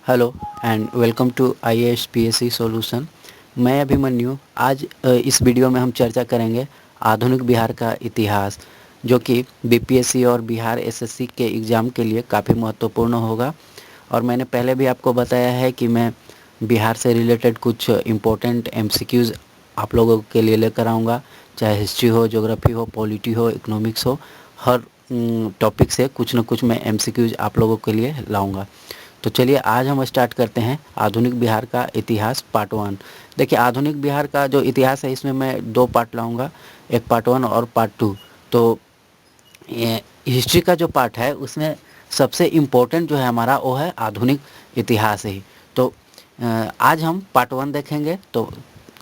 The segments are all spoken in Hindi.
Hello and welcome to IAS PSC solution. मैं अभिमन्यु। आज इस वीडियो में हम चर्चा करेंगे आधुनिक बिहार का इतिहास, जो कि BPSC और बिहार SSC के एग्ज़ाम के लिए काफ़ी महत्वपूर्ण होगा। और मैंने पहले भी आपको बताया है कि मैं बिहार से रिलेटेड कुछ इम्पोर्टेंट MCQs आप लोगों के लिए लेकर आऊँगा, चाहे हिस्ट्री हो, ज्योग्राफी हो, पॉलिटी हो, इकोनॉमिक्स हो। हर टॉपिक से कुछ न कुछ मैं MCQs आप लोगों के लिए लाऊँगा। तो चलिए आज हम स्टार्ट करते हैं आधुनिक बिहार का इतिहास पार्ट 1। देखिए, आधुनिक बिहार का जो इतिहास है इसमें मैं 2 पार्ट लाऊंगा, एक पार्ट 1 और पार्ट 2। तो ये हिस्ट्री का जो पार्ट है उसमें सबसे इम्पोर्टेंट जो है हमारा वो है आधुनिक इतिहास ही। तो आज हम पार्ट 1 देखेंगे। तो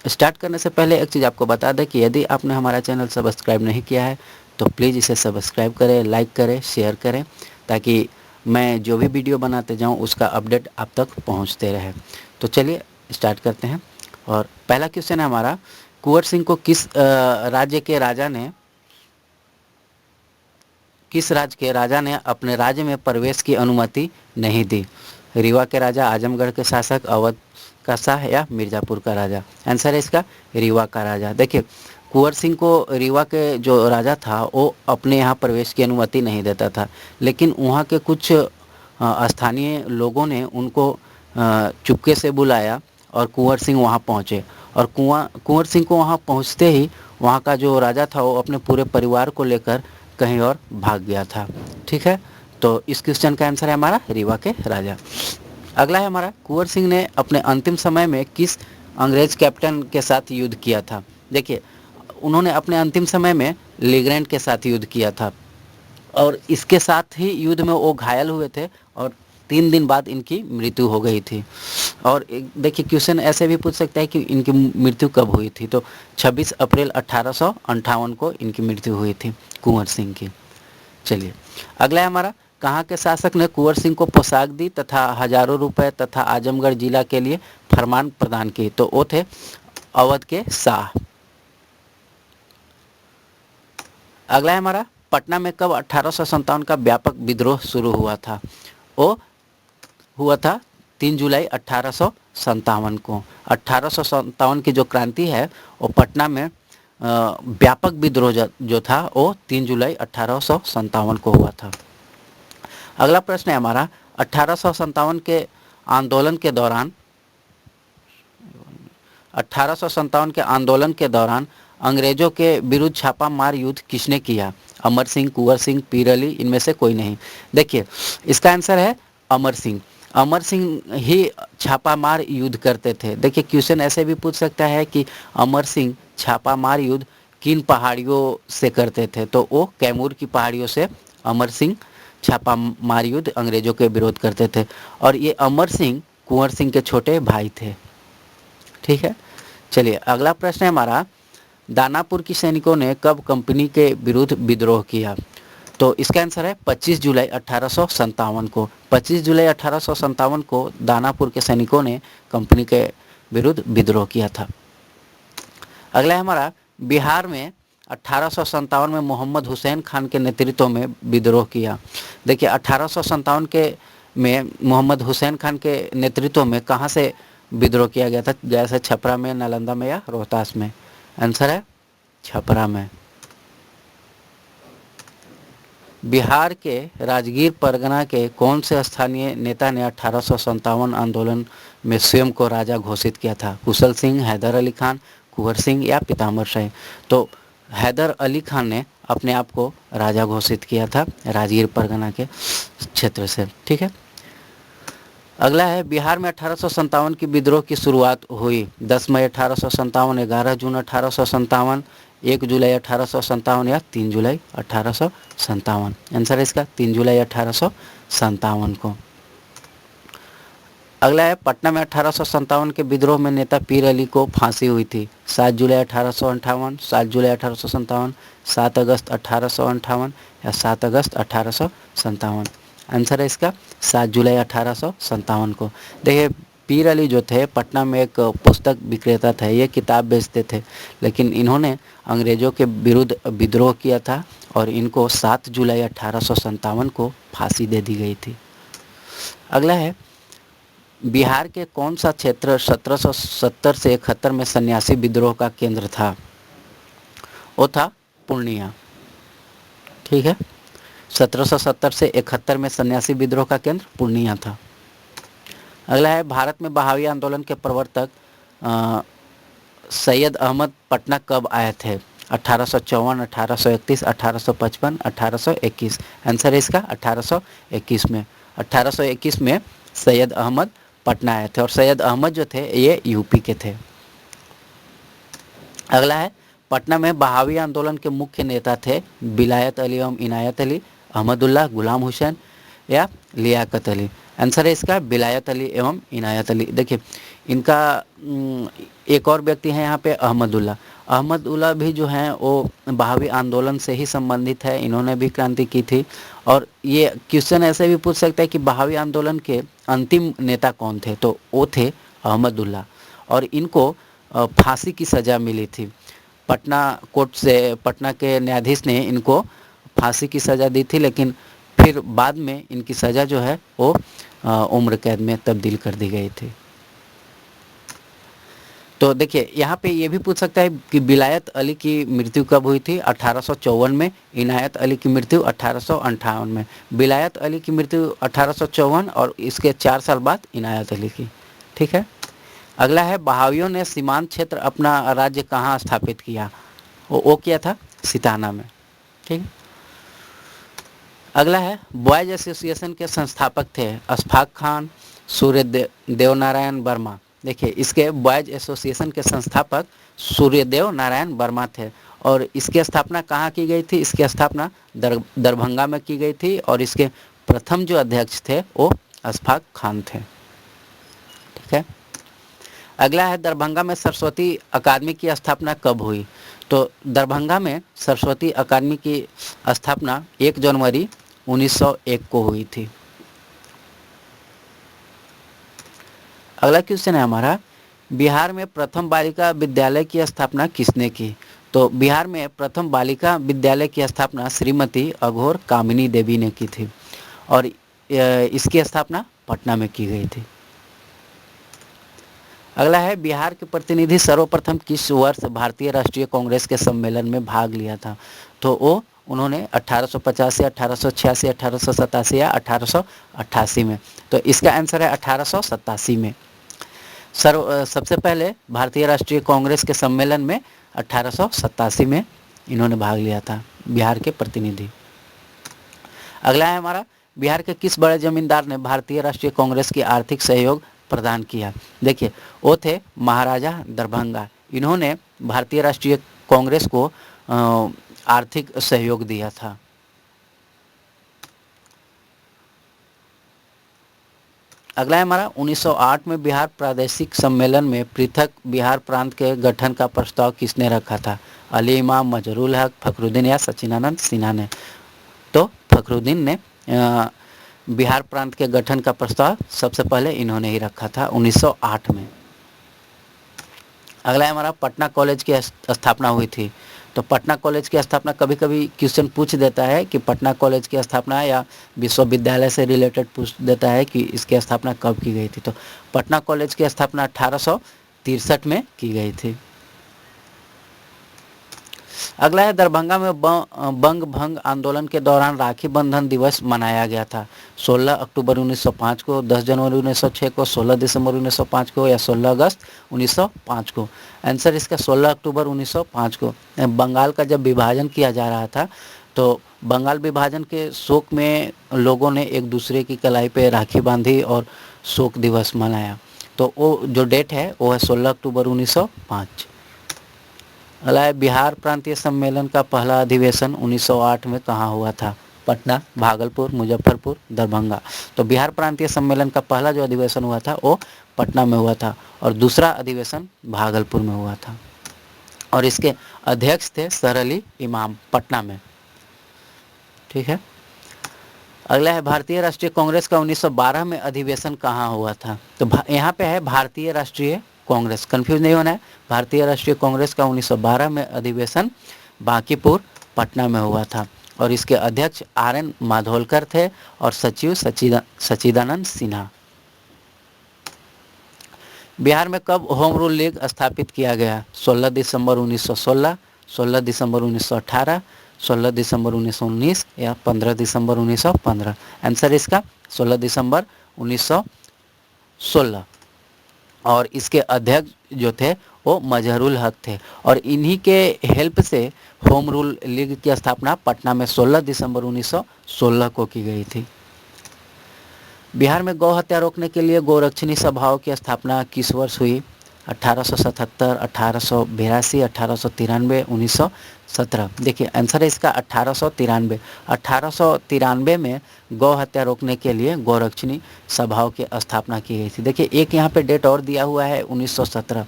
स्टार्ट करने से पहले एक चीज़ आपको बता दें कि यदि आपने हमारा चैनल सब्सक्राइब नहीं किया है तो प्लीज़ इसे सब्सक्राइब करें, लाइक करें, शेयर करें, ताकि मैं जो भी वीडियो बनाते जाऊं उसका अपडेट आप तक पहुंचते रहे। तो चलिए स्टार्ट करते हैं। और पहला क्वेश्चन है हमारा, कुंवर सिंह को किस राज्य के राजा ने अपने राज्य में प्रवेश की अनुमति नहीं दी? रीवा के राजा, आजमगढ़ के शासक, अवध का शाह या मिर्ज़ापुर का राजा? आंसर है इसका रीवा का राजा। देखिए, कुंवर सिंह को रीवा के जो राजा था वो अपने यहाँ प्रवेश की अनुमति नहीं देता था, लेकिन वहाँ के कुछ स्थानीय लोगों ने उनको चुपके से बुलाया और कुंवर सिंह वहाँ पहुँचे। और कुंवर सिंह को वहाँ पहुँचते ही वहाँ का जो राजा था वो अपने पूरे परिवार को लेकर कहीं और भाग गया था। ठीक है, तो इस क्वेश्चन का आंसर है हमारा रीवा के राजा। अगला है हमारा, कुंवर सिंह ने अपने अंतिम समय में किस अंग्रेज कैप्टन के साथ युद्ध किया था? देखिए, उन्होंने अपने अंतिम समय में लीग्रैंड के साथ युद्ध किया था और इसके साथ ही युद्ध में वो घायल हुए थे और 3 दिन बाद इनकी मृत्यु हो गई थी। और देखिए, क्वेश्चन ऐसे भी पूछ सकता है कि इनकी मृत्यु कब हुई थी। तो 26 अप्रैल 1858 को इनकी मृत्यु हुई थी कुंवर सिंह की। चलिए अगला है हमारा, कहाँ के शासक ने कुंवर सिंह को पोशाक दी तथा हजारों रुपए तथा आजमगढ़ जिला के लिए फरमान प्रदान की? तो वो थे अवध के शाह। अगला है हमारा, पटना में कब 1857 का व्यापक विद्रोह शुरू हुआ था? वो हुआ था 3 जुलाई 1857 को। 1857 की जो क्रांति है वो पटना में व्यापक विद्रोह जो था वो 3 जुलाई 1857 को हुआ था। अगला प्रश्न है हमारा, 1857 के आंदोलन के दौरान 1857 के आंदोलन के दौरान अंग्रेजों के विरुद्ध छापा मार युद्ध किसने किया? अमर सिंह, कुंवर सिंह, पीर अली, इनमें से कोई नहीं। देखिए, इसका आंसर है अमर सिंह। अमर सिंह ही छापामार युद्ध करते थे। देखिए, क्वेश्चन ऐसे भी पूछ सकता है कि अमर सिंह छापामार युद्ध किन पहाड़ियों से करते थे? तो वो कैमूर की पहाड़ियों से अमर सिंह छापामार युद्ध अंग्रेजों के विरोध करते थे। और ये अमर सिंह कुंवर सिंह के छोटे भाई थे। ठीक है, चलिए अगला प्रश्न है हमारा, दानापुर की सैनिकों ने कब कंपनी के विरुद्ध विद्रोह किया? तो इसका आंसर है 25 जुलाई 1857 को। 25 जुलाई 1857 को दानापुर के सैनिकों ने कंपनी के विरुद्ध विद्रोह किया था। अगला है हमारा, बिहार में 1857 में मोहम्मद हुसैन खान के नेतृत्व में विद्रोह किया। देखिए, 1857 के में मोहम्मद हुसैन खान के नेतृत्व में कहाँ से विद्रोह किया गया था? जैसे छपरा में, नालंदा में या रोहतास में? आंसर है छपरा में। बिहार के राजगीर परगना के कौन से स्थानीय नेता ने 1857 आंदोलन में स्वयं को राजा घोषित किया था? कुशल सिंह, हैदर अली खान, कुंवर सिंह या पीताम्बर शाही? तो हैदर अली खान ने अपने आप को राजा घोषित किया था राजगीर परगना के क्षेत्र से। ठीक है, अगला है, बिहार में 1857 की विद्रोह की शुरुआत हुई 10 मई 1857, 11 जून 1857, 1 जुलाई 1857 या 3 जुलाई 1857? आंसर है इसका 3 जुलाई 1857 को। अगला है, पटना में 1857 के विद्रोह में नेता पीर अली को फांसी हुई थी 7 जुलाई 1858, 7 जुलाई 1857, 7 अगस्त 1858 या 7 अगस्त 1857? आंसर है इसका 7 जुलाई 1857 को। देखिए, पीर अली जो थे पटना में एक पुस्तक विक्रेता थे, ये किताब बेचते थे, लेकिन इन्होंने अंग्रेज़ों के विरुद्ध विद्रोह किया था और इनको 7 जुलाई 1857 को फांसी दे दी गई थी। अगला है, बिहार के कौन सा क्षेत्र 1770 से 71 में सन्यासी विद्रोह का केंद्र था? वो था पूर्णिया। ठीक है, 1770 से 71 में सन्यासी विद्रोह का केंद्र पूर्णिया था। अगला है, भारत में बहावी आंदोलन के प्रवर्तक सैयद अहमद पटना कब आए थे? 1854, 1831, 1855, 1821। आंसर है इसका 1821 में। 1821 में सैयद अहमद पटना आए थे और सैयद अहमद जो थे ये यूपी के थे। अगला है, पटना में बहावी आंदोलन के मुख्य नेता थे विलायत अली एवं इनायत अली, अहमदुल्लाह, गुलाम हुसैन या लियाकत अली। आंसर है इसका विलायत अली एवं इनायत अली। देखिए इनका एक और व्यक्ति हैं यहाँ पे अहमदुल्लाह। अहमदुल्लाह भी जो हैं वो बहावी आंदोलन से ही संबंधित है, इन्होंने भी क्रांति की थी। और ये क्वेश्चन ऐसे भी पूछ सकता है कि बहावी आंदोलन के अंतिम नेता कौन थे, तो वो थे अहमदुल्लाह और इनको फांसी की सज़ा मिली थी। पटना कोर्ट से, पटना के न्यायाधीश ने इनको फांसी की सज़ा दी थी, लेकिन फिर बाद में इनकी सज़ा जो है वो उम्र कैद में तब्दील कर दी गई थी। तो देखिए यहाँ पे ये भी पूछ सकता है कि विलायत अली की मृत्यु कब हुई थी? 1854 में। इनायत अली की मृत्यु 1858 में। विलायत अली की मृत्यु 1854 और इसके 4 साल बाद इनायत अली की। ठीक है, अगला है, बहावियों ने सीमांत क्षेत्र अपना राज्य कहाँ स्थापित किया? वो किया था सिताना में। ठीक है, अगला है, बॉयज एसोसिएशन के संस्थापक थे अशफाक खान, सूर्य देव नारायण वर्मा। देखिए इसके बॉयज एसोसिएशन के संस्थापक सूर्यदेव नारायण वर्मा थे और इसकी स्थापना कहाँ की गई थी? इसकी स्थापना दरभंगा में की गई थी और इसके प्रथम जो अध्यक्ष थे वो अशफाक खान थे। ठीक है, अगला है, दरभंगा में सरस्वती अकादमी की स्थापना कब हुई? तो दरभंगा में सरस्वती अकादमी की स्थापना 1 जनवरी 1901 को हुई थी। अगला क्वेश्चन है हमारा, बिहार में प्रथम बालिका विद्यालय की स्थापना किसने की? तो बिहार में प्रथम बालिका विद्यालय की स्थापना श्रीमती अघोर कामिनी देवी ने की थी और इसकी स्थापना पटना में की गई थी। अगला है, बिहार के प्रतिनिधि सर्वप्रथम किस वर्ष भारतीय राष्ट्रीय कांग्रेस के सम्मेलन में भाग लिया था? तो वो उन्होंने 1885, 1886, 1887 या 1888 में। तो इसका आंसर है 1887 में। सबसे पहले भारतीय राष्ट्रीय कांग्रेस के सम्मेलन में 1887 में इन्होंने भाग लिया था, बिहार के प्रतिनिधि। अगला है हमारा, बिहार के किस बड़े जमींदार ने भारतीय राष्ट्रीय कांग्रेस की आर्थिक सहयोग प्रदान किया? देखिए वो थे महाराजा दरभंगा। इन्होंने भारतीय राष्ट्रीय कांग्रेस को आर्थिक सहयोग दिया था। अगला है हमारा, 1908 में बिहार प्रादेशिक सम्मेलन में पृथक बिहार प्रांत के गठन का प्रस्ताव किसने रखा था? अली इमाम, मजरूल हक, फखरुद्दीन या सचिदानंद सिन्हा ने? तो फखरुद्दीन ने बिहार प्रांत के गठन का प्रस्ताव सबसे पहले इन्होंने ही रखा था 1908 में। अगला है हमारा, पटना कॉलेज की स्थापना हुई थी। तो पटना कॉलेज की स्थापना, कभी कभी क्वेश्चन पूछ देता है कि पटना कॉलेज की स्थापना या विश्वविद्यालय से रिलेटेड पूछ देता है कि इसकी स्थापना कब की गई थी। तो पटना कॉलेज की स्थापना 1863 में की गई थी। अगला है, दरभंगा में बंग भंग आंदोलन के दौरान राखी बंधन दिवस मनाया गया था। 16 अक्टूबर 1905 को, 10 जनवरी 1906 को, 16 दिसंबर 1905 को या 16 अगस्त 1905 को? आंसर इसका 16 अक्टूबर 1905 को। बंगाल का जब विभाजन किया जा रहा था तो बंगाल विभाजन के शोक में लोगों ने एक दूसरे की कलाई पे राखी बांधी और शोक दिवस मनाया। तो वो जो डेट है वो है 16 अक्टूबर 1905। अगला है, बिहार प्रांतीय सम्मेलन का पहला अधिवेशन 1908 में कहाँ हुआ था? पटना, भागलपुर, मुजफ्फरपुर, दरभंगा। तो बिहार प्रांतीय सम्मेलन का पहला जो अधिवेशन हुआ था वो पटना में हुआ था और दूसरा अधिवेशन भागलपुर में हुआ था और इसके अध्यक्ष थे सर अली इमाम, पटना में। ठीक है, अगला है, भारतीय राष्ट्रीय कांग्रेस का 1912 में अधिवेशन कहाँ हुआ था? तो यहाँ पे है भारतीय राष्ट्रीय कांग्रेस, कंफ्यूज नहीं होना है। भारतीय राष्ट्रीय कांग्रेस का 1912 में अधिवेशन बांकीपुर, पटना में हुआ था और इसके अध्यक्ष RN माधोलकर थे और सचिव सचिदानंद सिन्हा। बिहार में कब होम रूल लीग स्थापित किया गया? 16 दिसंबर 1916, 16 दिसंबर 1918, 16 दिसंबर 1919 या 15 दिसंबर 1915? आंसर इसका 16 दिसंबर 1916। और इसके अध्यक्ष जो थे वो मजहरुल हक थे और इन्हीं के हेल्प से होम रूल लीग की स्थापना पटना में 16 दिसंबर 1916 को की गई थी। बिहार में गौ हत्या रोकने के लिए गोरक्षणी सभाओं की स्थापना किस वर्ष हुई? 1877, 1882, 1893, 1917? देखिए आंसर है इसका 1893। 1893 में गौ हत्या रोकने के लिए गोरक्षणी सभाओं की स्थापना की गई थी। देखिए एक यहाँ पे डेट और दिया हुआ है 1917।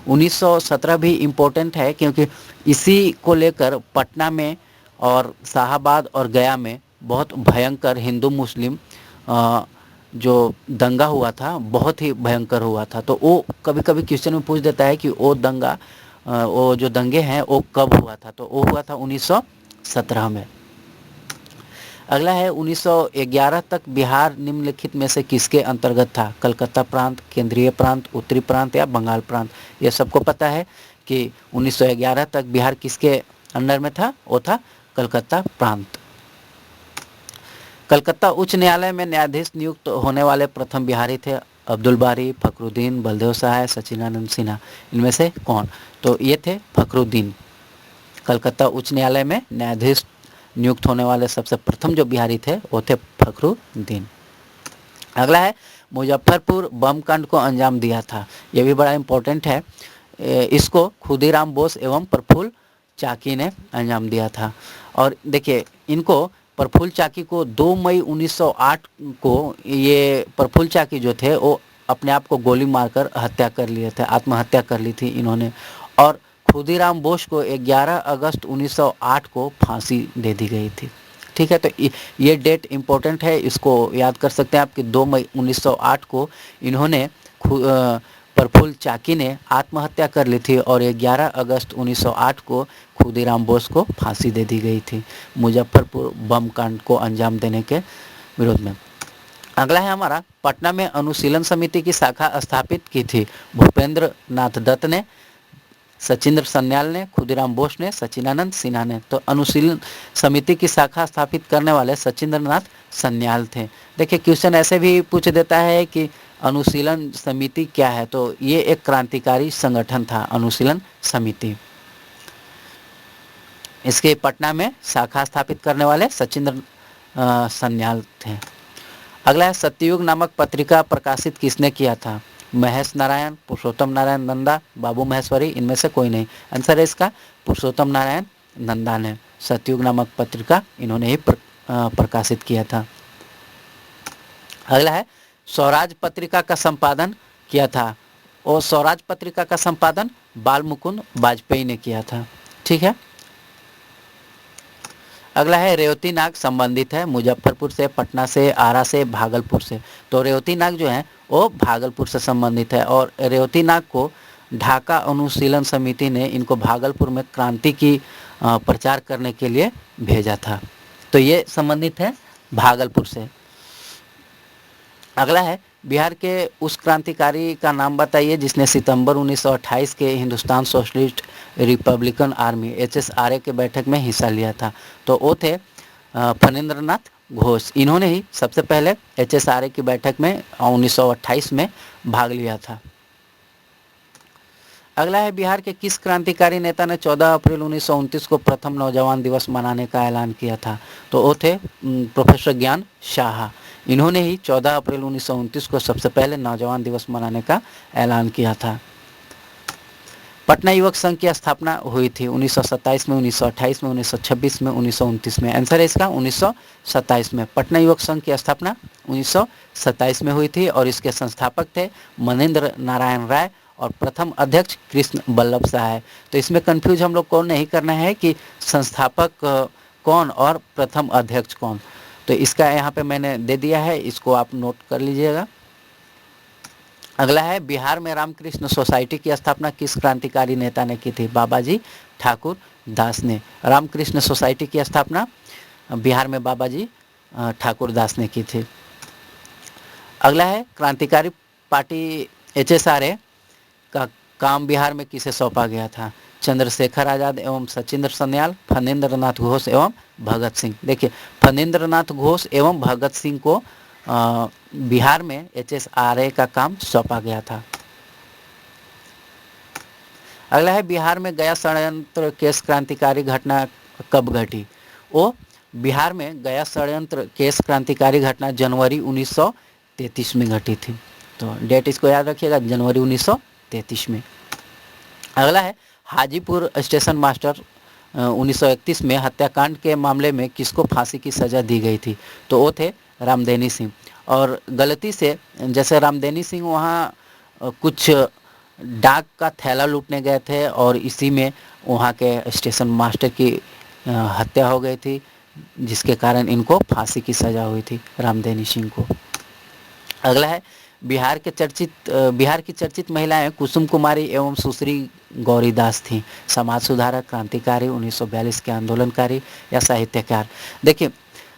1917 भी इम्पोर्टेंट है क्योंकि इसी को लेकर पटना में और शाहाबाद और गया में बहुत भयंकर हिंदू मुस्लिम जो दंगा हुआ था बहुत ही भयंकर हुआ था। तो वो कभी कभी क्वेश्चन में पूछ देता है कि वो दंगा वो जो दंगे हैं वो कब हुआ था? तो वो हुआ था 1917 में। अगला है 1911 तक बिहार निम्नलिखित में से किसके अंतर्गत था? कलकत्ता प्रांत, केंद्रीय प्रांत, उत्तरी प्रांत या बंगाल प्रांत? ये सबको पता है कि 1911 तक बिहार किसके अंडर में था? वो था कलकत्ता प्रांत। कलकत्ता उच्च न्यायालय में न्यायाधीश नियुक्त होने वाले प्रथम बिहारी थे? अब्दुल बारी, फखरुद्दीन, बलदेव सहाय, सचिदानंद सिन्हा? इनमें से कौन? तो ये थे फखरुद्दीन। कलकत्ता उच्च न्यायालय में न्यायाधीश नियुक्त होने वाले सबसे प्रथम जो बिहारी थे वो थे फखरुद्दीन। अगला है मुजफ्फरपुर बम कांड को अंजाम दिया था। ये भी बड़ा इम्पोर्टेंट है। इसको खुदीराम बोस एवं प्रफुल्ल चाकी ने अंजाम दिया था। और देखिए इनको प्रफुल्ल चाकी को 2 मई 1908 को ये प्रफुल्ल चाकी जो थे वो अपने आप को गोली मारकर हत्या कर लिए थे, आत्महत्या कर ली थी इन्होंने। और खुदीराम बोस को 11 अगस्त 1908 को फांसी दे दी गई थी। ठीक है, तो ये डेट इम्पोर्टेंट है, इसको याद कर सकते हैं आप कि 2 मई 1908 को इन्होंने प्रफुल्ल चाकी ने आत्महत्या कर ली थी और 11 अगस्त 1908 को खुदीराम बोस को फांसी दे दी गई थी मुजफ्फरपुर बम कांड को अंजाम देने के विरोध में। अगला है हमारा पटना में अनुशीलन समिति की शाखा स्थापित की थी? भूपेंद्र नाथ दत्त ने, सचिंद्र सन्याल ने, खुदीराम बोस ने, सचिदानंद सिन्हा ने? तो अनुशीलन समिति की शाखा स्थापित करने वाले सचिंद्र नाथ सन्याल थे। देखिए क्वेश्चन ऐसे भी पूछ देता है कि अनुशीलन समिति क्या है? तो ये एक क्रांतिकारी संगठन था अनुशीलन समिति। इसके पटना में शाखा स्थापित करने वाले सचिंद्र सन्याल थे। अगला है सत्ययुग नामक पत्रिका प्रकाशित किसने किया था? महेश नारायण, पुरुषोत्तम नारायण नंदा, बाबू महेश्वरी? इनमें से कोई नहीं। आंसर है इसका पुरुषोत्तम नारायण नंदा ने सत्ययुग नामक पत्रिका इन्होंने ही प्रकाशित किया था। अगला है स्वराज पत्रिका का संपादन किया था? और स्वराज पत्रिका का संपादन बाल मुकुंद वाजपेयी ने किया था। ठीक है। अगला है रेवती नाग संबंधित है मुजफ्फरपुर से, पटना से, आरा से, भागलपुर से? तो रेवती नाग जो है वो भागलपुर से संबंधित है और रेवती नाग को ढाका अनुशीलन समिति ने इनको भागलपुर में क्रांति की प्रचार करने के लिए भेजा था। तो ये संबंधित है भागलपुर से। अगला है बिहार के उस क्रांतिकारी का नाम बताइए जिसने सितंबर 1928 के Hindustan socialist Republican army HSRA के बैठक में हिस्सा लिया था? तो वो थे फणींद्र नाथ घोष। इन्होंने ही सबसे पहले HSRA की बैठक में 1928 में भाग लिया था। अगला है बिहार के किस क्रांतिकारी नेता ने 14 अप्रैल 1929 को प्रथम नौजवान दिवस मनाने का ऐलान किया था? तो वो थे प्रोफेसर ज्ञान शाह। इन्होंने ही 14 अप्रैल 1929 को सबसे पहले नौजवान दिवस मनाने का ऐलान किया था। पटना युवक संघ की स्थापना हुई थी 1927 में, 1928 में, 1926 में, 1929 में? आंसर है इसका 1927 में। पटना युवक संघ की स्थापना 1927 में हुई थी और इसके संस्थापक थे मनेंद्र नारायण राय और प्रथम अध्यक्ष कृष्ण बल्लभ सहाय। तो इसमें कंफ्यूज हम लोग को नहीं करना है कि संस्थापक कौन और प्रथम अध्यक्ष कौन। तो इसका यहाँ पे मैंने दे दिया है, इसको आप नोट कर लीजिएगा। अगला है बिहार में रामकृष्ण सोसाइटी की स्थापना किस क्रांतिकारी नेता ने की थी? बाबाजी ठाकुर दास ने। रामकृष्ण सोसाइटी की स्थापना बिहार में बाबाजी ठाकुर दास ने की थी। अगला है क्रांतिकारी पार्टी HSRA का काम बिहार में किसे सौंपा गया था? चंद्रशेखर आज़ाद एवं सचिंद्र सन्याल, फणींद्र नाथ घोष एवं भगत सिंह। देखिए, फणींद्र नाथ घोष एवं भगत सिंह को बिहार में HSRA का काम सौंपा गया था। अगला है, बिहार में गया षड्यंत्र केस क्रांतिकारी घटना कब घटी? वो बिहार में गया षड्यंत्र केस क्रांतिकारी घटना जनवरी 1933 में घटी थी। तो डेट इसको याद रखिएगा, जनवरी 1933 में। अगला है, हाजीपुर स्टेशन मास्टर 1931 में हत्याकांड के मामले में किसको फांसी की सज़ा दी गई थी? तो वो थे रामदैनी सिंह। और गलती से जैसे रामदैनी सिंह वहाँ कुछ डाक का थैला लूटने गए थे और इसी में वहाँ के स्टेशन मास्टर की हत्या हो गई थी, जिसके कारण इनको फांसी की सज़ा हुई थी रामदैनी सिंह को। अगला है, बिहार की चर्चित महिलाएं कुसुम कुमारी एवं सुश्री गौरीदास थीं। समाज सुधारक, क्रांतिकारी, 1942 के आंदोलनकारी या साहित्यकार। देखिए,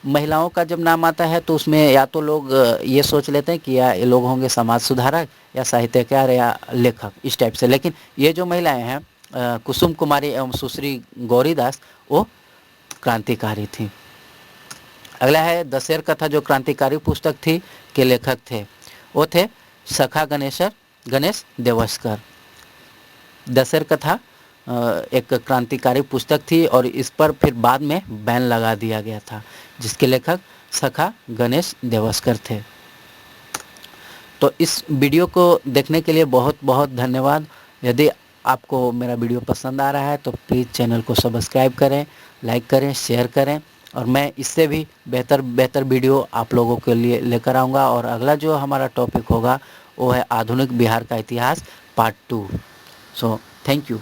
महिलाओं का जब नाम आता है तो उसमें या तो लोग ये सोच लेते हैं कि या ये लोग होंगे समाज सुधारक या साहित्यकार या लेखक, इस टाइप से। लेकिन ये जो महिलाएं हैं कुसुम कुमारी एवं सुश्री गौरीदास, वो क्रांतिकारी थी। अगला है, दशहर कथा जो क्रांतिकारी पुस्तक थी के लेखक थे, वो थे सखा गणेश देवस्कर। दशहर कथा एक क्रांतिकारी पुस्तक थी और इस पर फिर बाद में बैन लगा दिया गया था, जिसके लेखक सखा गणेश देवस्कर थे। तो इस वीडियो को देखने के लिए बहुत बहुत धन्यवाद। यदि आपको मेरा वीडियो पसंद आ रहा है तो प्लीज़ चैनल को सब्सक्राइब करें, लाइक करें, शेयर करें, और मैं इससे भी बेहतर वीडियो आप लोगों के लिए लेकर आऊँगा। और अगला जो हमारा टॉपिक होगा वो है आधुनिक बिहार का इतिहास पार्ट 2। So thank you.